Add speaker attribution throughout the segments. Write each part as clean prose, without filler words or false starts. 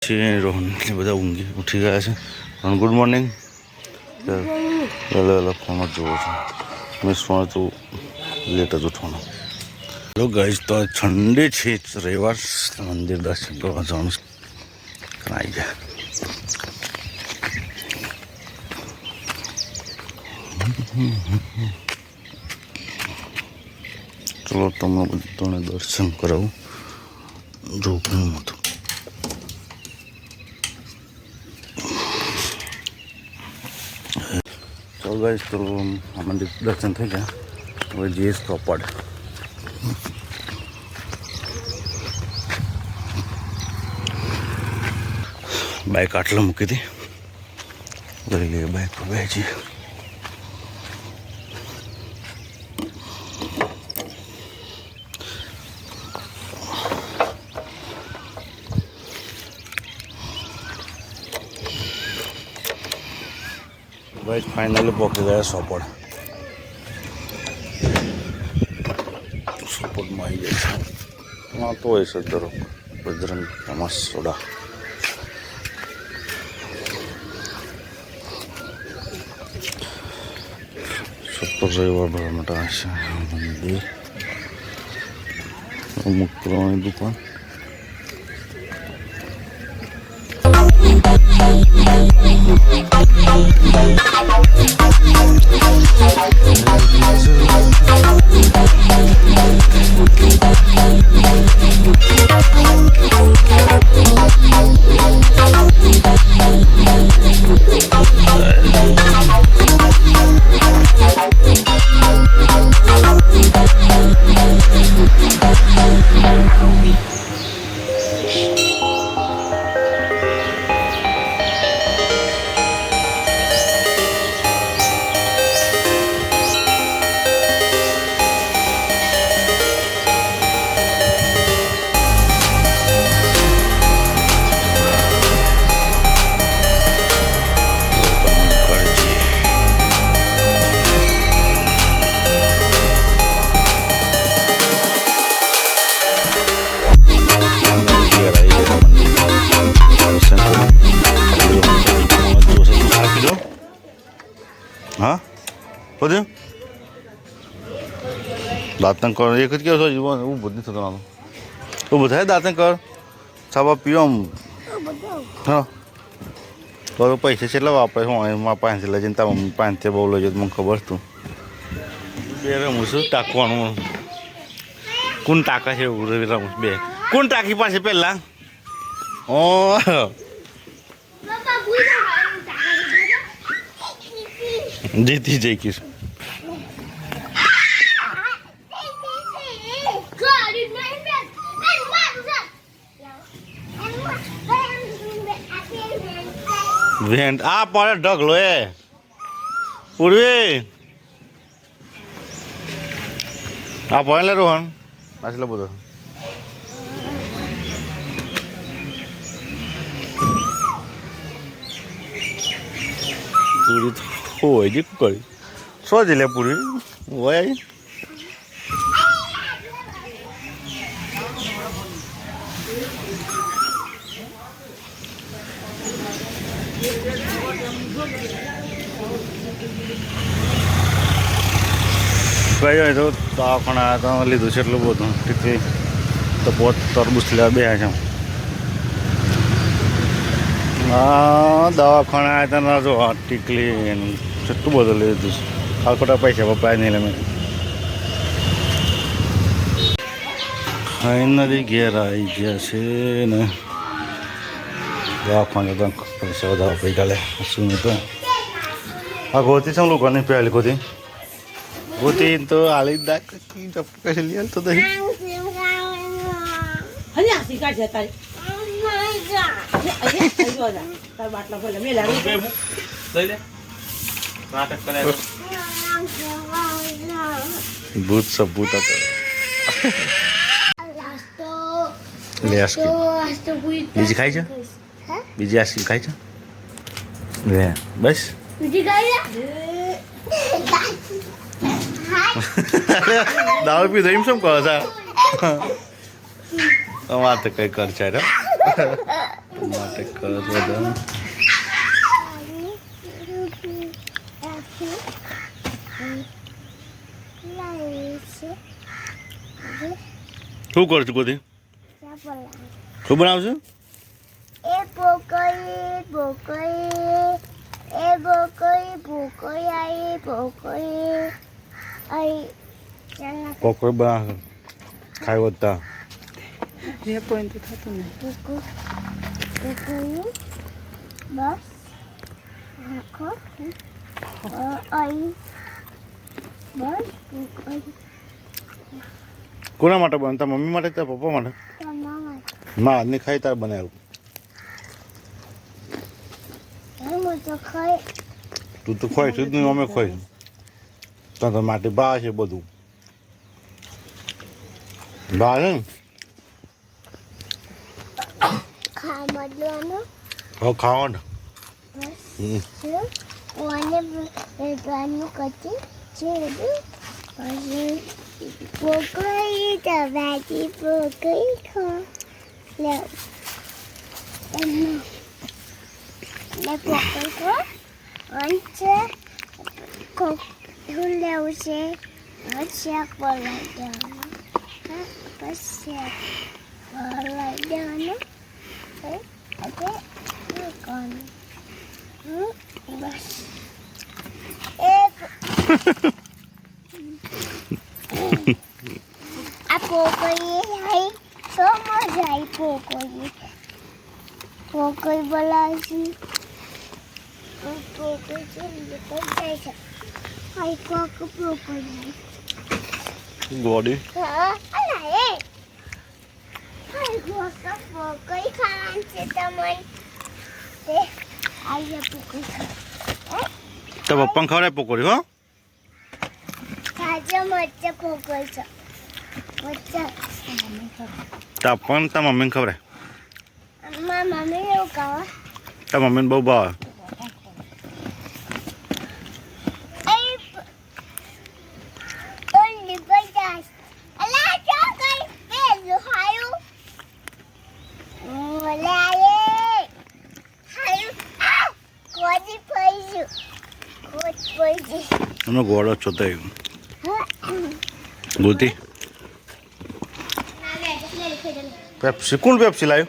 Speaker 1: છે રોહન એ બધા ઉઠી ગયા છે. Rohan good morning. ફોન જ જોવો છો. મિસ ફોન તો લેટ જ ઉઠવાનો. હેલો ગાઈઝ, તો ઠંડી છે, રવિવાર મંદિર દર્શન કરવા જવાનું આવી ગયા. ચલો તમને બધાને દર્શન કરાવું. જોખમ હતું. ચાલો ગાઈઝ, તો મંદિર દર્શન થઈ ગયા. હવે જઈએ ચોપડ. બાઇક આટલા મૂકી હતી, લઈ લઈએ બાઇક પર બેસી. ભાઈ ફાઇનલી પહોંચી ગયા સોપડ. સોપડમાં આવી જાય છે. હા તો હોય છે દરો બજરંગ ફેમસ સોડા. સોપડ રવિવાર ભરવા માટે આવે છે મંદિર. અમુક પુરાણી દુકાન. હા બધું દાંતન કર એક જ કેવો છો ઊભું જ નથી થતું. ઊભું થાય દાંતન કર સાબા પીઓ આમ. હા તો પૈસા કેટલા વાપરે હું એમાં પાંચથી લઈ જઈને તારા મમ્મી પાંચથી બહુ લઈ જાય મને ખબર તું બે રમું છું ટાંકવાનું. કોણ ટાંકા છે એવું રમું બે કોણ ટાંકી પાસે પહેલાં ઓ જીતી જઈ કીશું. વેન્ટ આ પડે ઢગલો એ પૂર્વી આ પડે લે રોહન આટલો બધો. પૂરી હોય જ કરી શું જ લે પૂરી હોય ભાઈ તો દવાખાના તો લીધું છે એટલું બધું ટીકલી તો બહુ તરબૂચ લેવા બે છે. હા દવાખાના આવ્યા હતા ના જો ટીકલી એનું કેટલું બધું લીધું છે. આ ખોટા પૈસા વપરાય નહીં લે મેં ફાઇનલી ઘેર આવી ગયા છે ને. દવાખાને તો પૈસા વધારે પૈસા લે શું તો આ ગોતી છે લોકોની પહેલી ગોતી ગોતી તો હાલી જ દાખ કઈ લે તો દહીં ભૂત સબૂત બીજી ખાઈ છે બીજી આઈસ્ક્રીમ ખાઈ છે લે બસ દારૂ પીધો એમ શું કહો છો વાત કઈ કર છે માટે કરસ બધા શું કરશું કોથી શું બનાવશું પકોડી બનાવશું ખાઈ વધતા કોના માટે બનતા મમ્મી માટે કે પપ્પા માટે ના આજની ખાઈ તાર બનાવ્યું તું તો ખોઈશ જ નહીં અમે ખોઈશ તો માટે બા છે બધું બા છે ને હવે ખાવાનું
Speaker 2: પોકોઈ બોલાવશું
Speaker 1: ગોડી તો પપ્પા ખવડાય પકોડી હો તા પણ તા મમ્મીને ખવડાય તા મમ્મીને બહુ ભાવે અમે ગોળો છો તો ગોતી પેપ્સી કોણ પેપ્સી લાવ્યું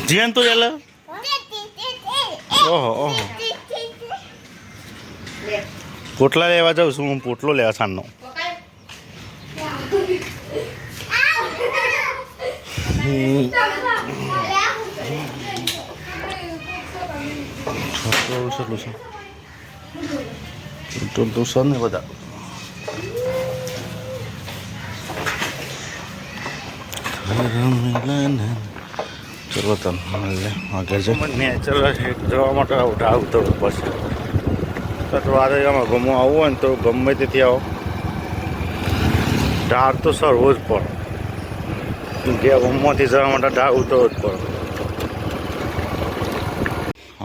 Speaker 1: જીયન તો ચાલે ઓહો ઓહો પોટલા લેવા જાઉં છું હું પોટલો લેવા સાંજનો તો સર ને બધા ચલો તમે આગળ છે નેચરલ જવા માટે આવતો પડશે તો વારે આમાં ગમો આવવું હોય ને તો ગમે તેથી આવો ઢાળ તો સરવો જ પડે જે ગમમાંથી જવા માટે ઢાળ ઉતરવો જ પડે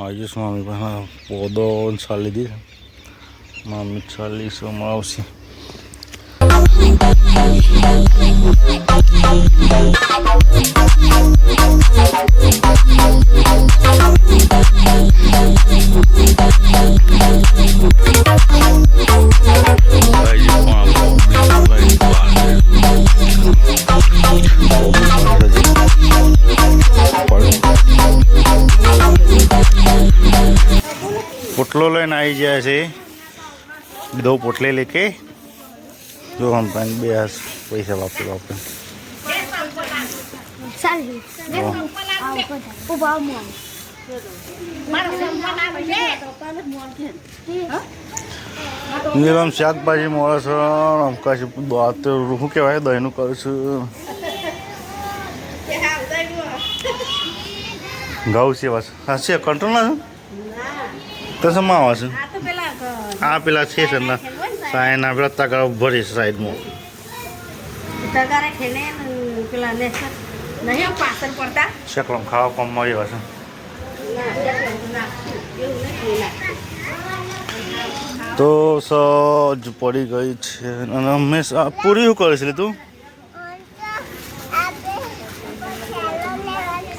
Speaker 1: આયુષ મામી પણ પોદો છાલ લીધી મામી ચાલીસોમાં આવશે પોટલો લઈને આવી જાય છે दो पोटले लेके जो हम पान बेस पैसा वापस वापस हम શાકભાજી મળે છે અમકાશી બાત શું કહેવાય દહીંનું કરું છું ઘઉં છે બસ હા છે કંટ્રોલ ના છે તો શેમાં આવે છે આ પેલા છે ને સાયના પેલા તગાર ભરી છે સાઈડમાં શેકલમ ખાવા કોમ મળી હશે તો સજ પડી ગઈ છે અને હંમેશા પૂરી શું કરે છે તું?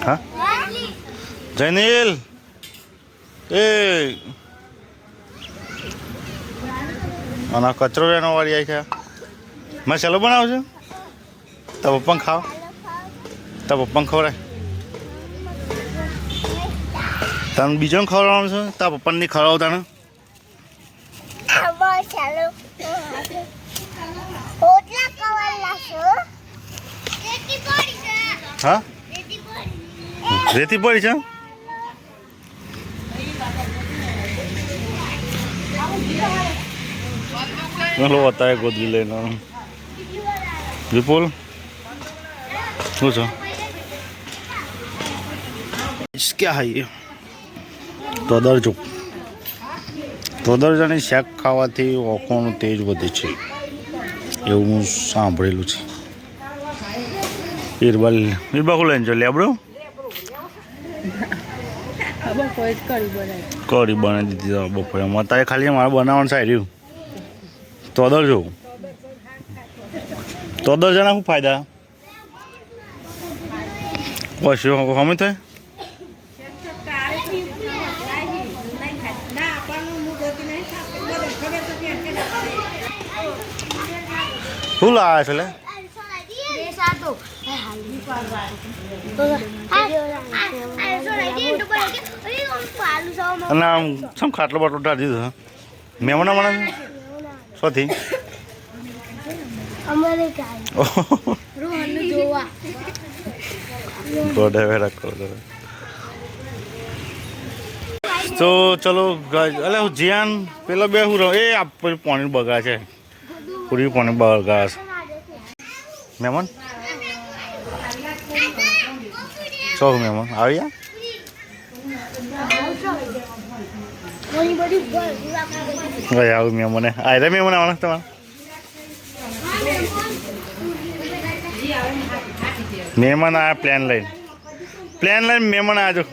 Speaker 1: હા જૈનિલ એ અને કચરો એનો વાળી આવી છે મેં ચાલો બનાવજો તાર પપ્પાને ખાવ તાર પપ્પાને ખવડાય તને બીજાને ખવડાવવાનું છે તાર પપ્પાને નહીં ખવડાવતા ને હા રેતી પડી છે ચલો બતાવે ગોદવી લઈને વિપુલ શું છે ક્યાં હાઈ તોદરજાની શાક ખાવાથી ઓખોનું તેજ વધે છે એવું હું સાંભળેલું છે ઈરબલ લઈને જો લેબડો કઢી બનાવી દીધી બપોરે અત્યારે ખાલી મારે બનાવવાનું છે રહ્યું તોદર જોવું તોદર જણા શું ફાયદા કશું હમે થાય શું લાવે છે લે અને આમ શું ખાટલો બાટલો ટાળી દીધો મહેમાન મળે શોથી તો ચલો એટલે જ્યાન પેલા બે શું એ પાણી બગા છે પૂરી પાણી બગા છે મહેમાન છો મહેમાન આવી ગયા આવું મહેમાને આયરા મહેમાન આવવાના તમારે મહેમાન આવ્યા પ્લેન લઈને મહેમાન આવજો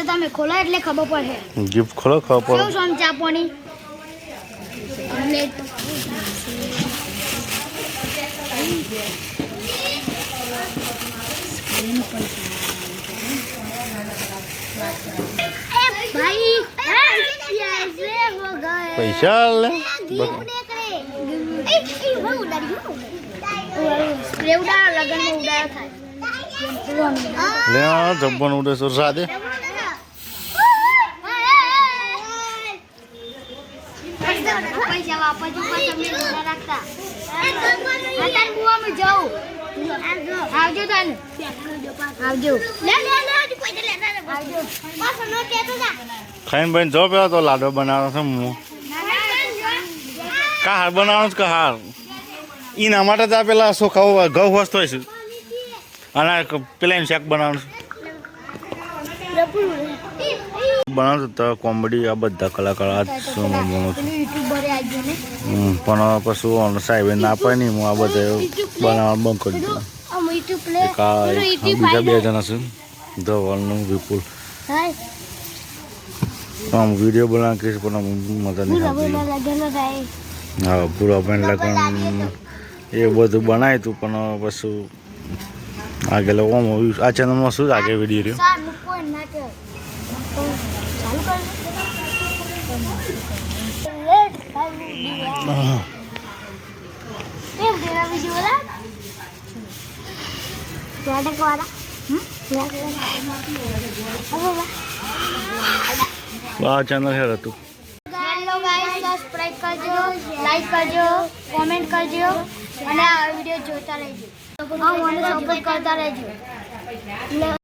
Speaker 2: તમે ખોલો એટલે ખબર પડે
Speaker 1: ગિફ્ટ ખોલો ખબર પડે
Speaker 2: ચા પાણી
Speaker 1: પૈસા લે જમવાનું ઉડે સુર સાદે
Speaker 2: પૈસા વાપસ રાખતા જાઉં આવજો તને આવજો
Speaker 1: ખાઈને ભાઈ જો પેલા તો લાડવા બનાવવાનો છે હું કા હાર બનાવવાનો છે કે હાર એના માટે તો પેલા શું ખાવું ઘઉં વસ્તુ હોય છે અને પેલા એનું શાક બનાવવાનું છે બનાવશું તો કોમેડી આ બધા કલાકાર આ શું બનાવું છું પણ કશું સાહેબ ના પાય નહીં હું આ બધા બનાવવાનું બંધ કરી દીધું બીજા બે જણા છે ધવલનું વિપુલ આમ વિડીયો બનાવી કહીશ પણ મજા નહીં આવતી હા પૂરા બેન લગન એ બધું બનાવ્યું હતું પણ પછી આગળ આ ચેનલમાં શું આગળ વિડીયો આ ચેનલ હેર હતું
Speaker 2: સબસ્ક્રાઇબ કરજો લાઈક કરજો કોમેન્ટ કરજો અને આ વિડીયો જોતા રહેજો સપોર્ટ કરતા રહેજો